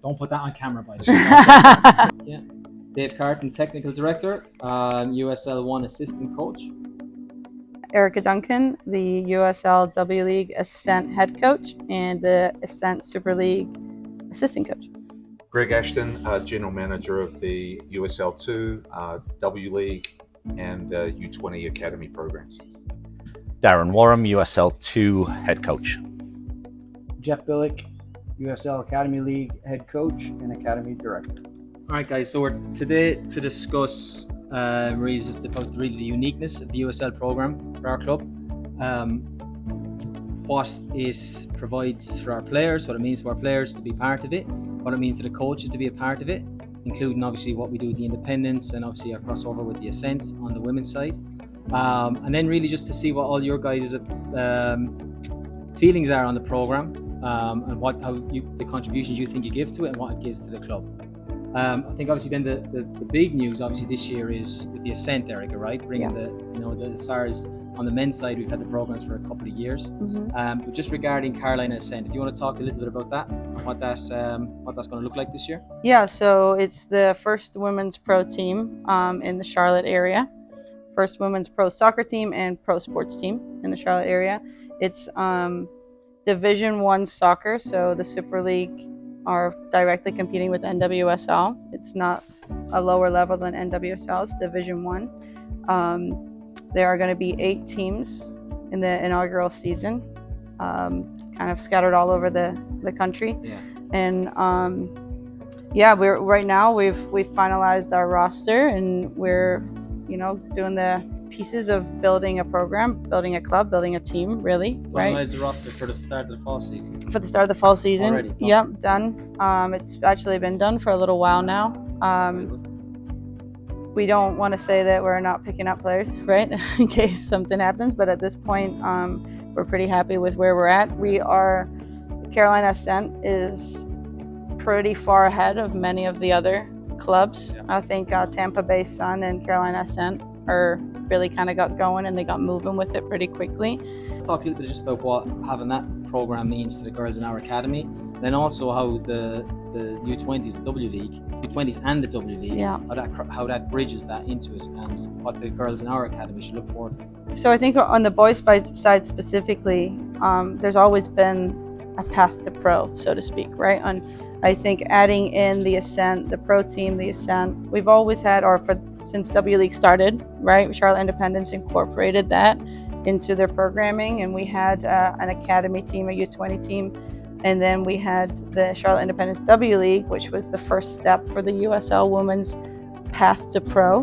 Don't put that on camera, by the way. Yeah. Dave Carton, Technical Director, USL 1 Assistant Coach. Erika Duncan, the USL W League Ascent Head Coach and the Ascent Super League Assistant Coach. Greg Ashton, General Manager of the USL 2, W League and U20 Academy Programs. Darren, Warham, USL 2 Head Coach. Jeff Bilyk, USL Academy League Head Coach and Academy Director. All right, guys, so we're today to discuss really just about the uniqueness of the USL program for our club, what it provides for our players, what it means for our players to be part of it, what it means to the coaches to be a part of it, including obviously what we do with the independents and obviously our crossover with the Ascent on the women's side, and then really just to see what all your guys' feelings are on the program, and the contributions you think you give to it and what it gives to the club. I think obviously then the big news obviously this year is with the Ascent, Erika, right? Bringing as far as on the men's side, we've had the programs for a couple of years. But just regarding Carolina Ascent, if you want to talk a little bit about that, what that's going to look like this year. Yeah, so it's the first women's pro team in the Charlotte area, first women's pro soccer team and pro sports team in the Charlotte area. It's Division 1 soccer, so the Super League are directly competing with NWSL. It's not a lower level than NWSL, it's Division 1. There are going to be 8 teams in the inaugural season, kind of scattered all over the country. Yeah. And we're right now we've finalized our roster, and we're doing the pieces of building a program, building a club, building a team, really. Right. Finalize the roster for the start of the fall season. For the start of the fall season. Already done. Yep, done. It's actually been done for a little while now. We don't want to say that we're not picking up players, right, in case something happens. But at this point, we're pretty happy with where we're at. Carolina Ascent is pretty far ahead of many of the other clubs. Yeah. I think Tampa Bay Sun and Carolina Ascent really kind of got going, and they got moving with it pretty quickly. Talk a little bit just about what having that program means to the girls in our academy, then also how the U20s, the W League, U20s and the W League, how that bridges that into it, and what the girls in our academy should look forward to. So I think on the boys' side specifically, there's always been a path to pro, so to speak, right? I think adding in the Ascent, the pro team, the Ascent, we've always had, since W League started, right? Charlotte Independence incorporated that into their programming, and we had an academy team, a U20 team, and then we had the Charlotte Independence W League, which was the first step for the USL Women's path to pro.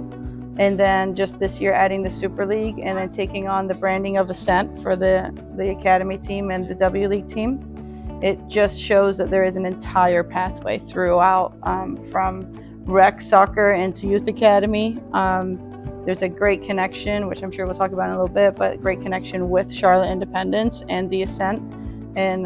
And then just this year adding the Super League, and then taking on the branding of Ascent for the academy team and the W League team. It just shows that there is an entire pathway throughout, from rec soccer into youth academy. There's a great connection, which I'm sure we'll talk about in a little bit, but great connection with Charlotte Independence and the Ascent. And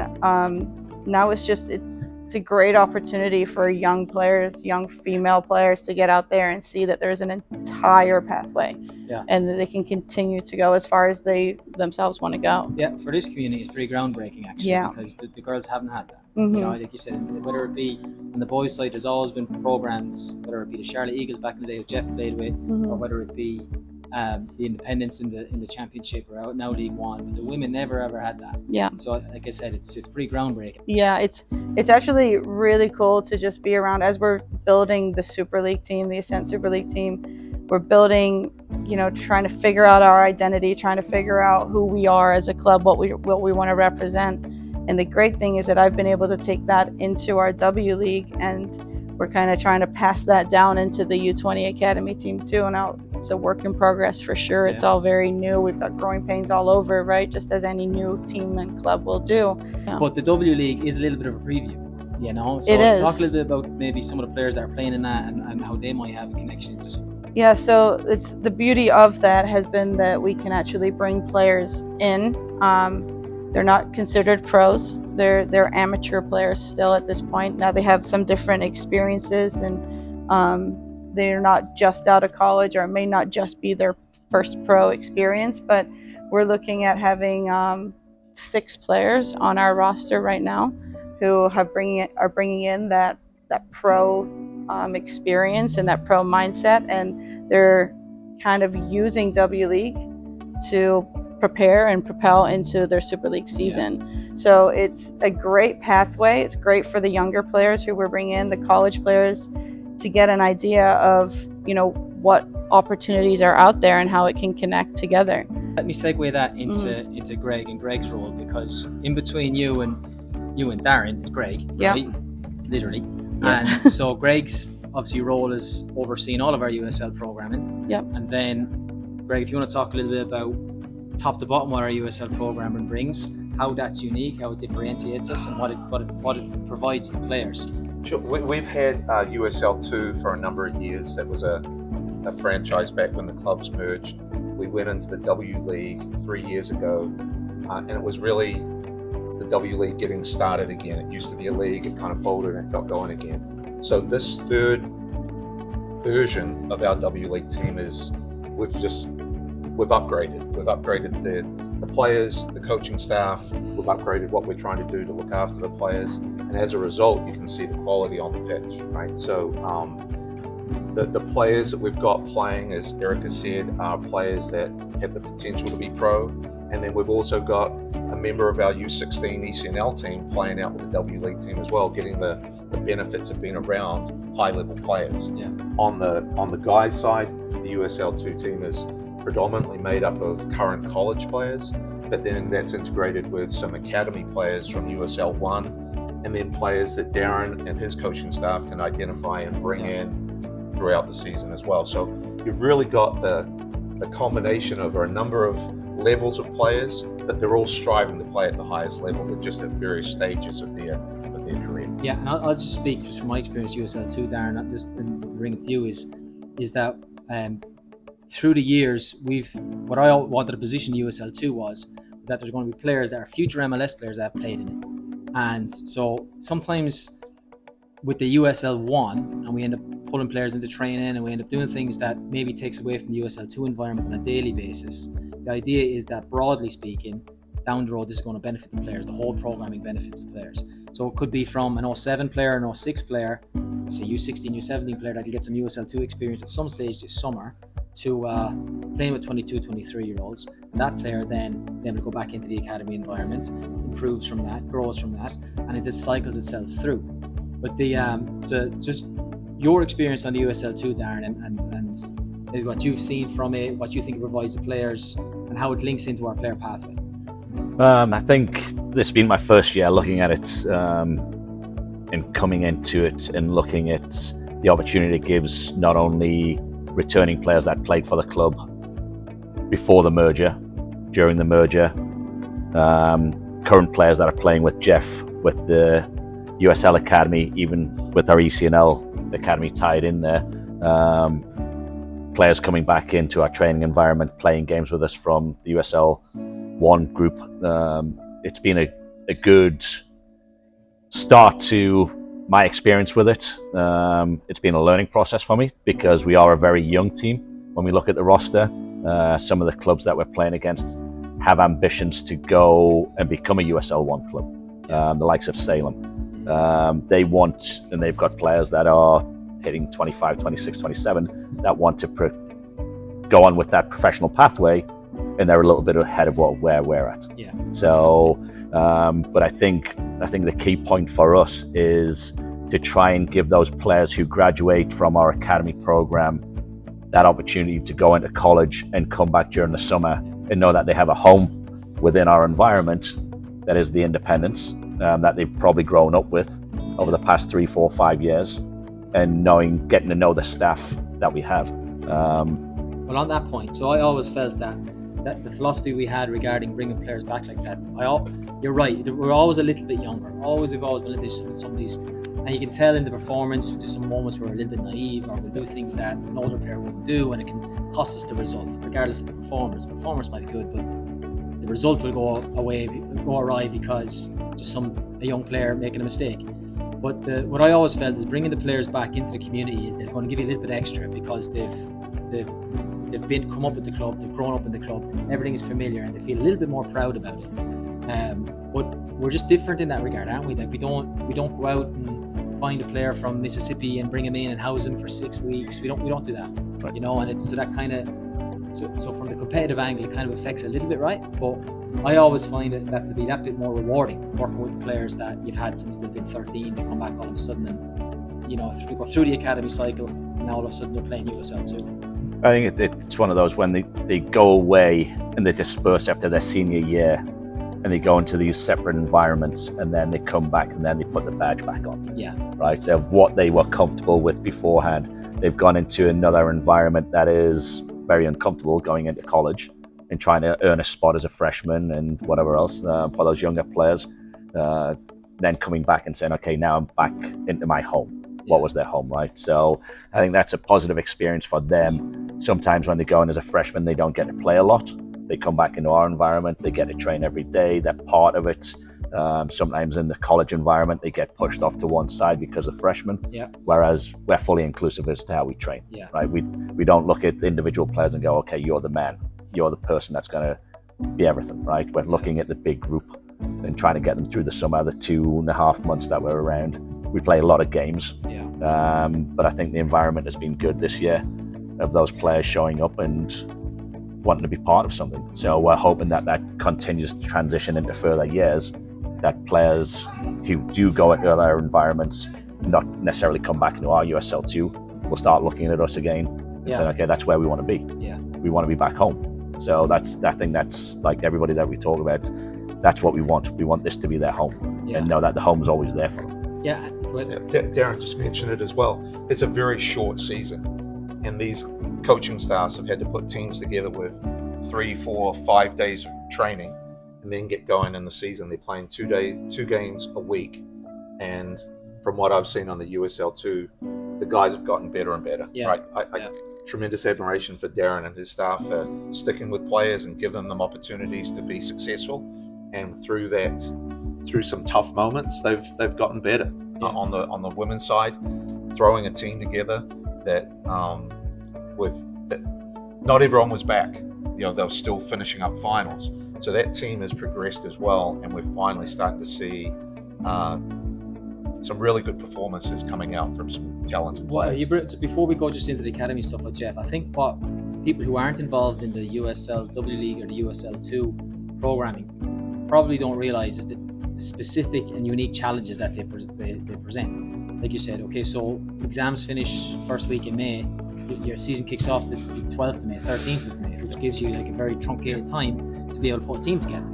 now it's a great opportunity for young players, young female players, to get out there and see that there's an entire pathway. Yeah. And that they can continue to go as far as they themselves want to go. Yeah, for this community, it's pretty groundbreaking, actually, because the girls haven't had that. Mm-hmm. Like you said, whether it be on the boys' side, there's always been programs, whether it be the Charlotte Eagles back in the day that Jeff played with, or whether it be the independents in the championship or out now League One. But the women never ever had that. Yeah. So like I said, it's pretty groundbreaking. Yeah, it's actually really cool to just be around as we're building the Super League team, the Ascent Super League team. We're building, trying to figure out our identity, trying to figure out who we are as a club, what we want to represent. And the great thing is that I've been able to take that into our W League, and we're kind of trying to pass that down into the U20 Academy team too. And now it's a work in progress for sure. It's all very new. We've got growing pains all over, right? Just as any new team and club will do. Yeah. But the W League is a little bit of a preview, So it is. Talk a little bit about maybe some of the players that are playing in that and how they might have a connection to this. Yeah, so it's the beauty of that has been that we can actually bring players in. They're not considered pros. They're amateur players still at this point. Now they have some different experiences, and they're not just out of college, or it may not just be their first pro experience. But we're looking at having 6 players on our roster right now who are bringing in that pro experience and that pro mindset, and they're kind of using W League to prepare and propel into their Super League season. So it's a great pathway. It's great for the younger players who we're bringing in, the college players, to get an idea of, what opportunities are out there and how it can connect together. Let me segue that into Greg and Greg's role, because in between you and Darren is Greg, right? Literally. Yeah. And so Greg's obviously role is overseeing all of our USL programming. Yep. And then Greg, if you want to talk a little bit about top to bottom what our USL programming brings, how that's unique, how it differentiates us, and what it provides to players. Sure. We've had USL 2 for a number of years. That was a franchise back when the clubs merged. We went into the W League 3 years ago, and it was really the W League getting started again. It used to be a league, it kind of folded and it got going again. So this third version of our W League team is we've upgraded. We've upgraded the players, the coaching staff. We've upgraded what we're trying to do to look after the players, and as a result, you can see the quality on the pitch, right? So the players that we've got playing, as Erika said, are players that have the potential to be pro, and then we've also got a member of our U16 ECNL team playing out with the W League team as well, getting the benefits of being around high-level players. Yeah. On the guys' side, the USL 2 team is predominantly made up of current college players, but then that's integrated with some academy players from USL 1, and then players that Darren and his coaching staff can identify and bring in throughout the season as well. So you've really got the combination of a number of levels of players, but they're all striving to play at the highest level, but just at various stages of their career. Yeah, and I'll just speak just from my experience USL 2, Darren, not just bring it to you, is that through the years, what I wanted to position USL 2 was that there's going to be players that are future MLS players that have played in it. And so sometimes with the USL 1, and we end up pulling players into training, and we end up doing things that maybe takes away from the USL 2 environment on a daily basis. The idea is that, broadly speaking, down the road, this is going to benefit the players. The whole programming benefits the players. So it could be from an 07 player, an 06 player, say U16, U17 player that will get some USL 2 experience at some stage this summer, to playing with 22, 23-year-olds. And that player then will go back into the academy environment, improves from that, grows from that, and it just cycles itself through. But so just your experience on the USL 2, Darren, and what you've seen from it, what you think it provides the players, and how it links into our player pathway. I think this has been my first year looking at it and coming into it and looking at the opportunity it gives not only returning players that played for the club before the merger, during the merger, current players that are playing with Jeff, with the USL Academy, even with our ECNL Academy tied in there. Players coming back into our training environment, playing games with us from the USL 1 group. It's been a good start to my experience with it. It's been a learning process for me because we are a very young team. When we look at the roster, some of the clubs that we're playing against have ambitions to go and become a USL 1 club, the likes of Salem. They want, and they've got players that are hitting 25, 26, 27 that want to go on with that professional pathway, and they're a little bit ahead of where we're at. Yeah. So, but I think the key point for us is to try and give those players who graduate from our academy program that opportunity to go into college and come back during the summer and know that they have a home within our environment that is the independence that they've probably grown up with over the past 3, 4, 5 years, and getting to know the staff that we have. Well, on that point, so I always felt that the philosophy we had regarding bringing players back like that, you're right, we're always a little bit younger. We've always been a little bit some of these, and you can tell in the performance, to some moments we're a little bit naive, or we'll do things that an older player wouldn't do, and it can cost us the result, regardless of the performance. Performance might be good, but the result will go awry because just a young player making a mistake. But what I always felt is bringing the players back into the community is they're going to give you a little bit extra because they've come up with the club, they've grown up in the club, everything is familiar, and they feel a little bit more proud about it. But we're just different in that regard, aren't we? Like we don't go out and find a player from Mississippi and bring him in and house him for 6 weeks. We don't do that, Right. you know. And it's so that kind of so from the competitive angle, it kind of affects a little bit, right? But I always find it that to be that bit more rewarding working with the players that you've had since they've been 13 to come back all of a sudden and, you know, go through the academy cycle, and now all of a sudden they're playing USL too. I think it's one of those when they go away and they disperse after their senior year, and they go into these separate environments, and then they come back and then they put the badge back on. Yeah. Right? Of what they were comfortable with beforehand, they've gone into another environment that is very uncomfortable going into college and trying to earn a spot as a freshman and whatever else for those younger players. Then coming back and saying, okay, now I'm back into my home. What was their home, right? So I think that's a positive experience for them. Sometimes when they go in as a freshman, they don't get to play a lot. They come back into our environment, they get to train every day, they're part of it. Sometimes in the college environment, they get pushed off to one side because of freshmen. Yeah. Whereas we're fully inclusive as to how we train. Yeah. Right? We don't look at the individual players and go, okay, you're the man. You're the person that's going to be everything, right? We're looking at the big group and trying to get them through the summer, the 2.5 months that we're around. We play a lot of games. Yeah. But I think the environment has been good this year of those players showing up and wanting to be part of something. So we're hoping that continues to transition into further years, that players who do go into other environments, not necessarily come back into our USL 2, will start looking at us again and saying, okay, that's where we want to be. Yeah. We want to be back home. So that's like everybody that we talk about, that's what we want. We want this to be their home and know that the home's always there for them. Yeah. Darren just mentioned it as well. It's a very short season, and these coaching staffs have had to put teams together with 3, 4, 5 days of training and then get going in the season. They're playing 2 games a week, and from what I've seen on the USL 2, the guys have gotten better and better. Yeah. Right? I tremendous admiration for Darren and his staff for sticking with players and giving them opportunities to be successful, and through some tough moments, they've gotten better. On the women's side, throwing a team together that not everyone was back. You know, they were still finishing up finals, so that team has progressed as well, and we're finally starting to see some really good performances coming out from some talented players. So before we go just into the academy stuff with Jeff, I think what people who aren't involved in the USL W League or the USL 2 programming probably don't realize is the specific and unique challenges that they present. Like you said, okay, so exams finish first week in May, your season kicks off the 12th of May, 13th of May, which gives you like a very truncated time to be able to put a team together.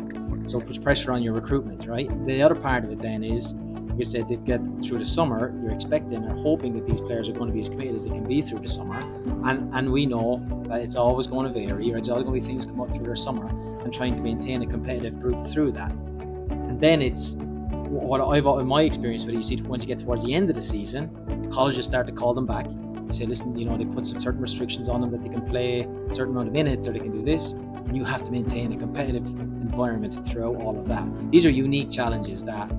So it puts pressure on your recruitment, right? The other part of it then is, like you said, they get through the summer, you're expecting or hoping that these players are going to be as committed as they can be through the summer. And we know that it's always going to vary, or there's always going to be things come up through their summer, and trying to maintain a competitive group through that. And then it's what I've, in my experience with it, you see once you get towards the end of the season, the colleges start to call them back. They say, listen, you know, they put some certain restrictions on them that they can play a certain amount of minutes or they can do this, and you have to maintain a competitive environment throughout all of that. These are unique challenges that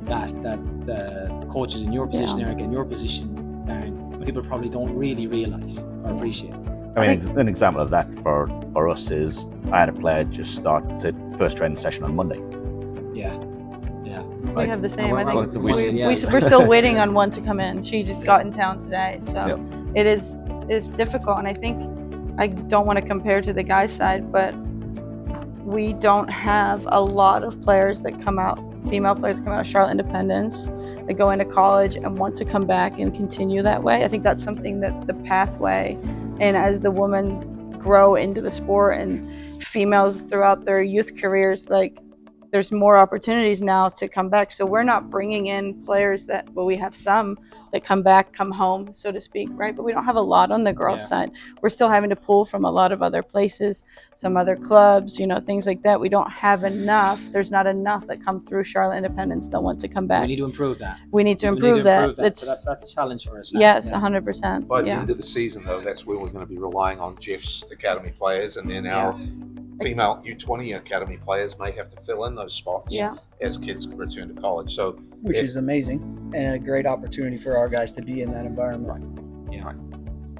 the coaches in your position, Erika, in your position, Darren, people probably don't really realise or appreciate. I mean, an example of that for us is I had a player just start the first training session on Monday. Yeah. We have the same. I think we're we're still waiting on one to come in. She just got in town today, so it's difficult. And I think I don't want to compare to the guys' side, but we don't have a lot of players that come out, female players that come out of Charlotte Independence, that go into college and want to come back and continue that way. I think that's something that the pathway, and as the women grow into the sport and females throughout their youth careers, like, there's more opportunities now to come back. So we're not bringing in players that, well, we have some that come back, come home, so to speak, right? But we don't have a lot on the girls' side. We're still having to pull from a lot of other places, some other clubs, you know, things like that. We don't have enough. There's not enough that come through Charlotte Independence that want to come back. We need to improve that. We need to improve that. So that's a challenge for us now. Yes, 100%. By the end of the season, though, that's where we're going to be relying on Jeff's academy players, and then our female U20 academy players may have to fill in those spots as kids return to college. So, which is amazing and a great opportunity for our guys to be in that environment. Right.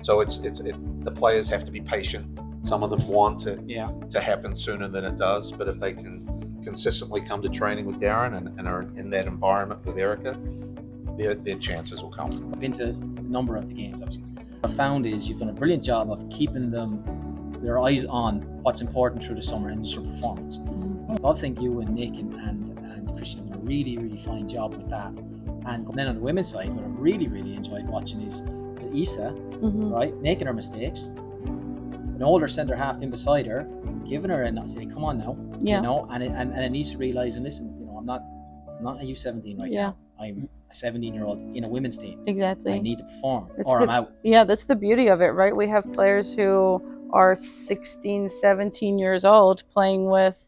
So it's the players have to be patient. Some of them want to happen sooner than it does, but if they can consistently come to training with Darren and are in that environment with Erika, their chances will come. I've been to a number of the games, obviously. What I've found is you've done a brilliant job of keeping their eyes on what's important through the summer and just your performance. So I think you and Nick and Christian have done a really, really fine job with that. And then on the women's side, what I've really, really enjoyed watching is Isa, right, making her mistakes, an older centre half in beside her, giving her and saying, "Come on now," you know, and Isa realising, listen, you know, I'm not a U17 right now. I'm a 17-year-old in a women's team. Exactly. I need to perform, or I'm out. Yeah, that's the beauty of it, right? We have players who are 16, 17 years old playing with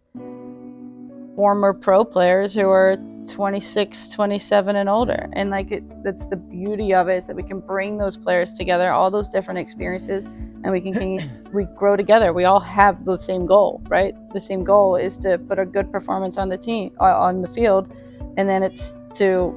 former pro players who are 26, 27 and older. And that's the beauty of it, is that we can bring those players together, all those different experiences, and we grow together. We all have the same goal, right? The same goal is to put a good performance on the team, on the field, and then it's to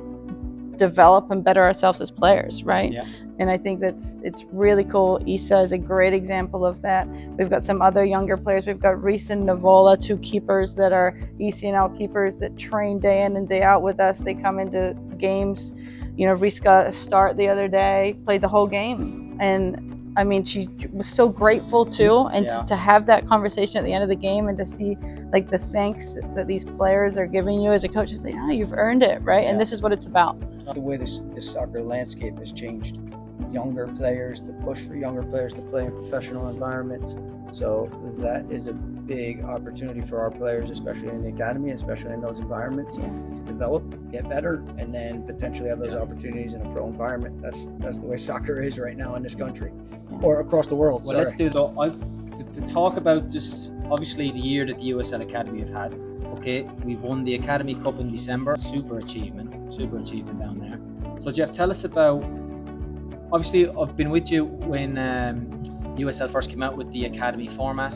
develop and better ourselves as players, right? Yeah. And I think it's really cool. Isa is a great example of that. We've got some other younger players. We've got Reese and Navola, 2 keepers that are ECNL keepers that train day in and day out with us. They come into games. You know, Reese got a start the other day, played the whole game. And I mean, she was so grateful too. And to have that conversation at the end of the game and to see like the thanks that these players are giving you as a coach, is like, you've earned it, right? And this is what it's about. The way this soccer landscape has changed. Younger players, the push for younger players to play in professional environments. So that is a big opportunity for our players, especially in the academy, especially in those environments, to develop, get better, and then potentially have those opportunities in a pro environment. That's the way soccer is right now in this country, or across the world. Well, let's do though. To talk about just obviously the year that the USL Academy have had. Okay, we've won the Academy Cup in December. Super achievement down there. So Jeff, tell us about. Obviously, I've been with you when USL first came out with the Academy format.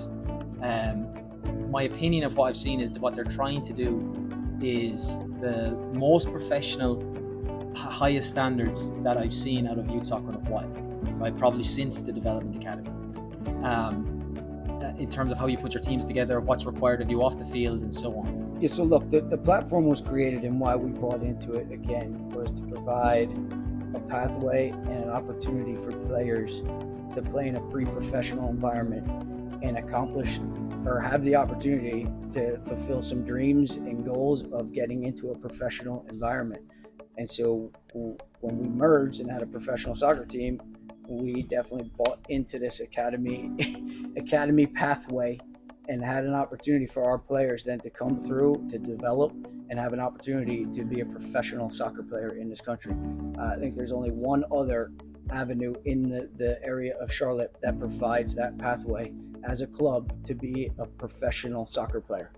My opinion of what I've seen is that what they're trying to do is the most professional, highest standards that I've seen out of youth soccer in a while, right? Probably since the Development Academy. In terms of how you put your teams together, what's required of you off the field, and so on. Yeah, so look, the platform was created, and why we bought into it again was to provide a pathway and an opportunity for players to play in a pre-professional environment and accomplish or have the opportunity to fulfill some dreams and goals of getting into a professional environment. And so when we merged and had a professional soccer team, we definitely bought into this academy pathway and had an opportunity for our players then to come through, to develop, and have an opportunity to be a professional soccer player in this country. I think there's only one other avenue in the area of Charlotte that provides that pathway as a club to be a professional soccer player,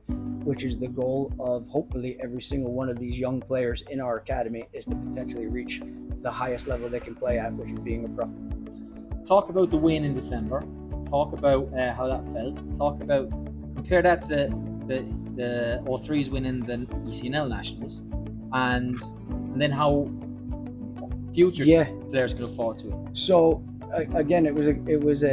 which is the goal of hopefully every single one of these young players in our academy, is to potentially reach the highest level they can play at, which is being a pro. Talk about the win in December. Talk about how that felt. Compare that to the O3s winning the ECNL Nationals, and then how future players can look forward to it. So again, it was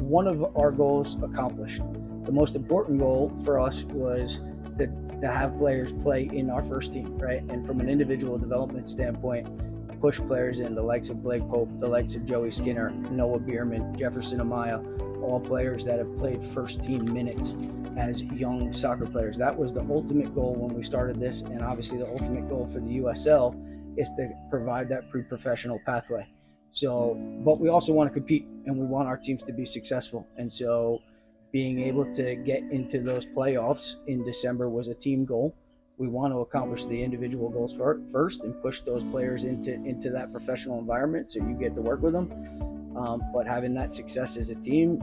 one of our goals accomplished. The most important goal for us was to have players play in our first team, right? And from an individual development standpoint, push players in, the likes of Blake Pope, the likes of Joey Skinner, Noah Bierman, Jefferson Amaya, all players that have played first team minutes as young soccer players. That was the ultimate goal when we started this, and obviously the ultimate goal for the USL is to provide that pre-professional pathway. So, but we also want to compete, and we want our teams to be successful. And so being able to get into those playoffs in December was a team goal. We want to accomplish the individual goals first and push those players into that professional environment so you get to work with them. But having that success as a team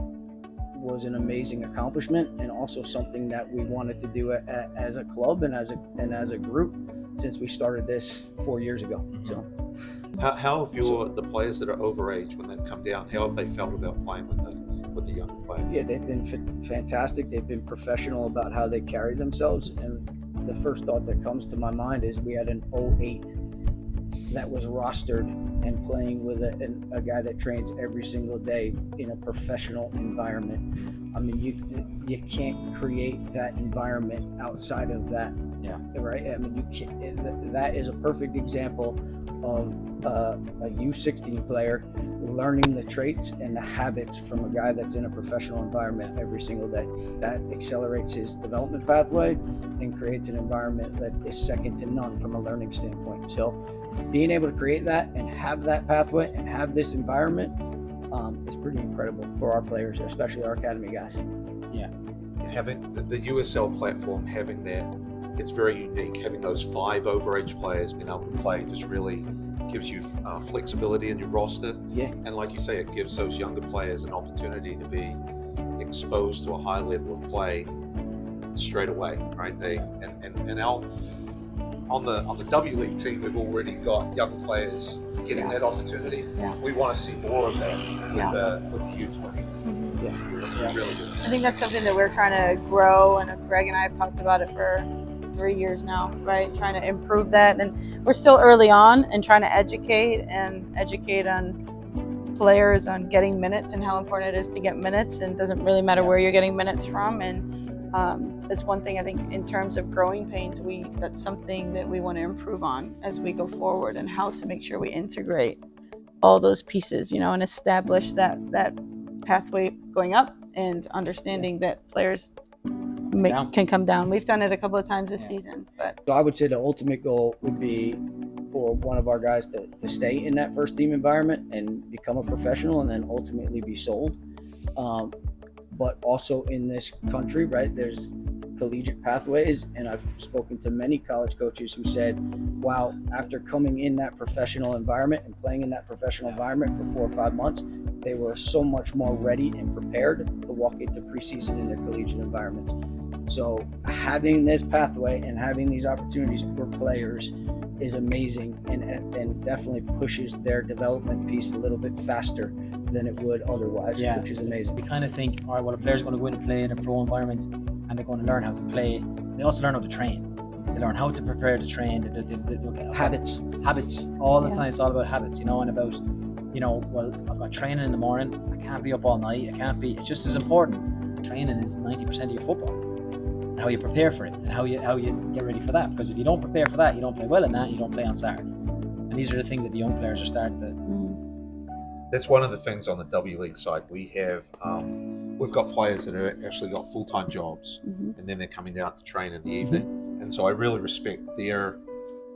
was an amazing accomplishment, and also something that we wanted to do as a club and as a group since we started this 4 years ago. So, how have the players that are overage, when they've come down, how have they felt about playing with the younger players? Yeah, they've been fantastic. They've been professional about how they carry themselves, and the first thought that comes to my mind is we had an 08 that was rostered and playing with a guy that trains every single day in a professional environment. I mean, you can't create that environment outside of that. Yeah. Right. I mean, you can't. That is a perfect example of a U16 player learning the traits and the habits from a guy that's in a professional environment every single day. That accelerates his development pathway and creates an environment that is second to none from a learning standpoint. So being able to create that and have that pathway and have this environment is pretty incredible for our players, especially our academy guys. Yeah. Having the USL platform, having that, it's very unique. Having those 5 overage players being able to play just really gives you flexibility in your roster. Yeah. And like you say, it gives those younger players an opportunity to be exposed to a high level of play straight away, right? And our on the W League team, we've already got young players getting that opportunity. Yeah. We want to see more of that with the U20s. Mm-hmm. Yeah. Really good. I think that's something that we're trying to grow, and Greg and I have talked about it for 3 years now, right? Trying to improve that, and we're still early on and trying to educate on players on getting minutes and how important it is to get minutes, and it doesn't really matter where you're getting minutes from. And that's one thing I think in terms of growing pains, that's something that we want to improve on as we go forward, and how to make sure we integrate all those pieces, and establish that pathway going up, and understanding that players can come down. We've done it a couple of times this season, but So I would say the ultimate goal would be for one of our guys to stay in that first team environment and become a professional, and then ultimately be sold. But also in this country, right, there's collegiate pathways, and I've spoken to many college coaches who said, wow, after coming in that professional environment and playing in that professional environment for 4 or 5 months, they were so much more ready and prepared to walk into preseason in their collegiate environments. So having this pathway and having these opportunities for players is amazing, and definitely pushes their development piece a little bit faster than it would otherwise, which is amazing. We kind of think, all right, well, a player's going to go in and play in a pro environment, and they're going to learn how to play. They also learn how to train. They learn how to prepare to train. Habits all the time. It's all about habits, and about, well, I've got training in the morning. I can't be up all night. It's just as important. Training is 90% of your football. And how you prepare for it, and how you get ready for that. Because if you don't prepare for that, you don't play well in that, you don't play on Saturday. And these are the things that the young players are starting to. That's one of the things on the W League side. We have, we've got players that have actually got full-time jobs, and then they're coming down to train in the evening. And so I really respect their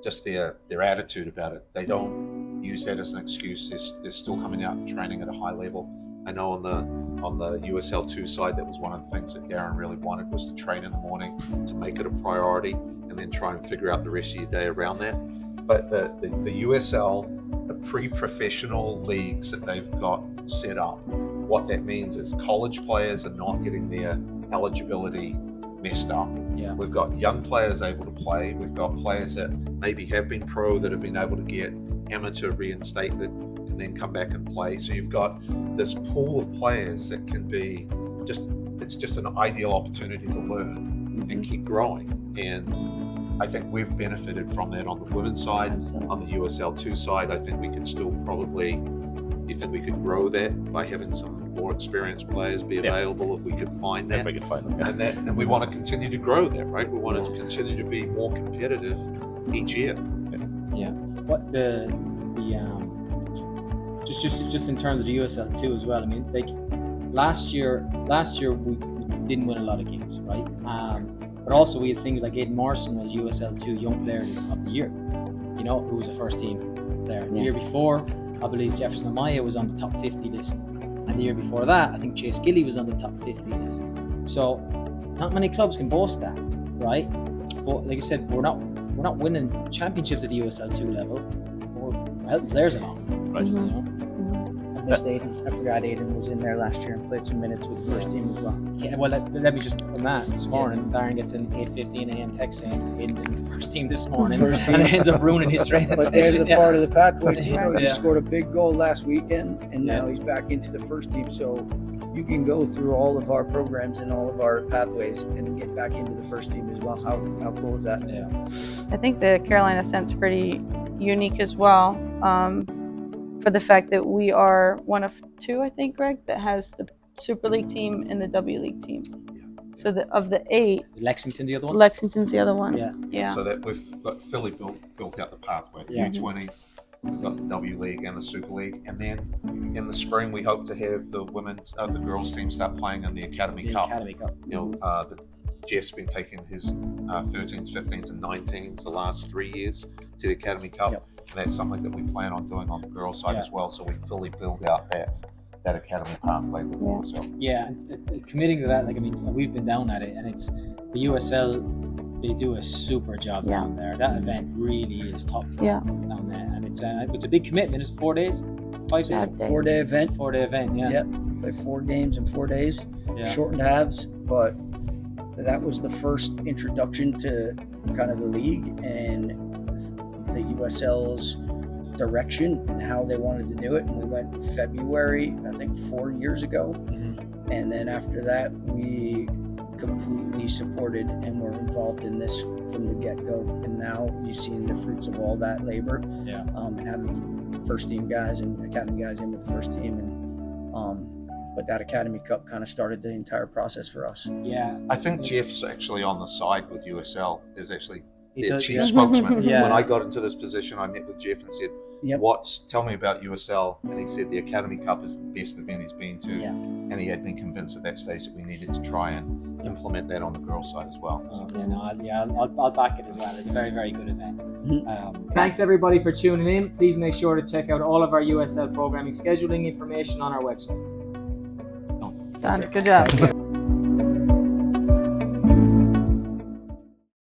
attitude about it. They don't use that as an excuse. They're still coming out and training at a high level. I know on the USL 2 side, that was one of the things that Darren really wanted, was to train in the morning, to make it a priority, and then try and figure out the rest of your day around that. But the USL, the pre-professional leagues that they've got set up, what that means is college players are not getting their eligibility messed up. Yeah. We've got young players able to play. We've got players that maybe have been pro that have been able to get amateur reinstatement and then come back and play. So you've got this pool of players that can be it's just an ideal opportunity to learn and keep growing. And I think we've benefited from that on the women's side. Absolutely. On the USL 2 side, I think we could still you think we could grow that by having some more experienced players be available if we could find that. If we could find them, And we want to continue to grow that, right? We want to continue to be more competitive each year. Yeah. What just in terms of the USL 2 as well. I mean, like last year we didn't win a lot of games, right? But also we had things like Aidan Morrison was USL 2 Young Player of the Year, who was a first team player. The year before, I believe Jefferson Amaya was on the top 50 list. And the year before that, I think Chase Gilly was on the top 50 list. So not many clubs can boast that, right? But like I said, we're not winning championships at the USL 2 level. We're helping players along, Right. I missed Aiden. I forgot Aiden was in there last year and played some minutes with the first team as well. Yeah, well, let me just on that. This morning, Darren gets an 8:15 a.m. text saying Aiden's in the first team this morning, and it ends up ruining his training But there's session. a part of the pathway too. He Yeah. scored a big goal last weekend, and now he's back into the first team. So you can go through all of our programs and all of our pathways and get back into the first team as well. How cool is that? Yeah. I think the Carolina Ascent's pretty unique as well, for the fact that we are one of 2, I think, Greg, that has the Super League team and the W League team. So of the 8, Lexington, the other one. Lexington's the other one. Yeah. Yeah. So that we've got Philly built out the pathway. Yeah. U20s, We've got the W League and the Super League, and then in the spring we hope to have the the girls team start playing in the Academy Cup. Academy Cup. Jeff's been taking his 13s, 15s, and 19s the last 3 years to the Academy Cup, and that's something that we plan on doing on the girls' side as well. So we fully build out that academy pathway with USL. Yeah, and committing to that, like, I mean, we've been down at it, and it's the USL. They do a super job down there. That event really is top down there, and it's a big commitment. It's 4 days, 5 days, 4-day event. 4-day event. Yeah. Yep. Play 4 games in 4 days. Yeah. Shortened halves, but that was the first introduction to kind of the league and the USL's direction and how they wanted to do it. And we went in February, I think 4 years ago. Mm-hmm. And then after that, we completely supported and were involved in this from the get-go. And now you've seen the fruits of all that labor. Yeah. And having first team guys and academy guys in with the first team. And but that Academy Cup kind of started the entire process for us. Yeah. I think Jeff's actually on the side with USL, is actually their chief yeah. spokesman. Yeah. When I got into this position, I met with Jeff and said, tell me about USL. And he said the Academy Cup is the best event he's been to. Yeah. And he had been convinced at that stage that we needed to try and implement that on the girls' side as well. I'll back it as well. It's a very, very good event. Mm-hmm. Thanks everybody for tuning in. Please make sure to check out all of our USL programming scheduling information on our website. Done. Good job.